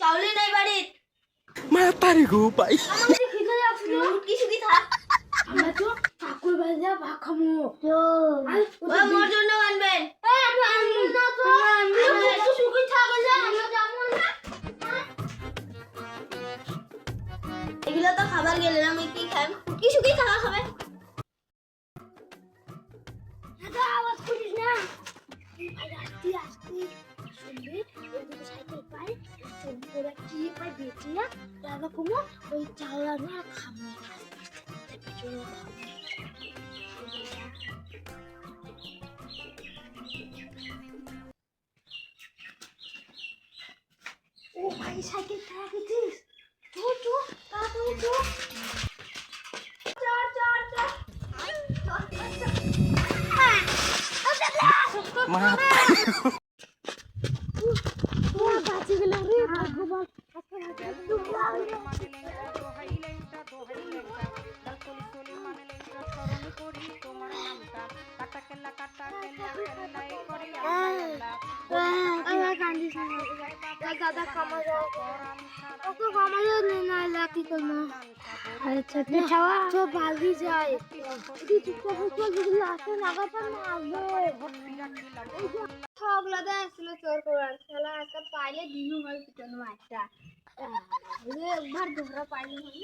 চাউলে নাই বাড়িত মাতারি গো পাই আমাকে খিদে লাগছিল কি সুকি থাক আমরা তো কাকুর বাড়ি যা ভাত খাবো ওই মোর জন্য আনবেন এই আমি আনবো না তো আমি একটু সুখী থাকলে আমরা যাবো না এগুলো তো খাবার গেলে না আমি কি খাই কি সুকি খাওয়া খাবে দাদা আওয়াজ করিস না আস্তে আস্তে শুনবি ওই সাইকেল পাই চোখ করে কি পাই বেঁচে না দাদা কমো ওই চাউল না খাবো চলো খাবো ও ভাই সাইকেল খারাপ হয়েছিস চো তাড়াতাড়ি চো মাতারি বাঁচে গেলাম রে ভগবান দাদা কামা যাও ওকে কামা যাও না লাকি করবো আচ্ছা তো ভাগি যায় এটি চুপ করে যদি আসে নাগা পার মারবে ঠগলা দে আসলে চোর করার শালা একটা পাইলে দিনু হয় পিছনে একটা একবার ধরা পাইলে হয়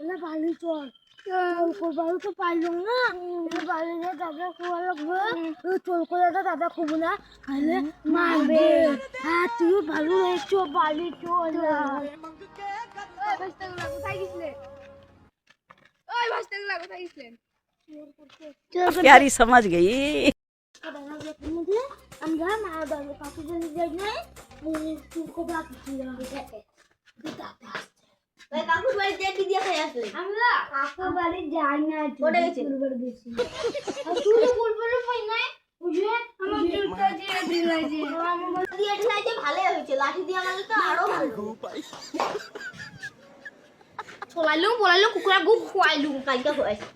না বাড়ি চল বাড়ি তো পাইল না বাড়ি দাদা খোয়া লাগবে চল করে দাদা খুব না খাইলে মারবে হ্যাঁ তুই ভালো হয়েছ বাড়ি চল কোথায় গেছিলে ওই ভাসতেগুলা কোথায় গেছিলেন प्यारी समझ गई আমরা মা বাবা কাকু বলে যাই না তুই বাকি ওই কাকুর বাড়ি দিয়ে কি দিয়ে খাই আসলে আমরা কাকুর বাড়ি যাই না কোথায় গেছিল বাড়ি গেছি তুই তো বলবো পাই না বুঝে আমার জুতা দিয়ে দিলাই যে আমার দিয়ে ঢালাই যে ভালোই হয়েছে লাঠি দিয়ে আমাদের তো আরো ভালো পাই ছলাইলুম বলাইলুম কুকুরা গুপ খোয়াইলুম কালকে হয়েছে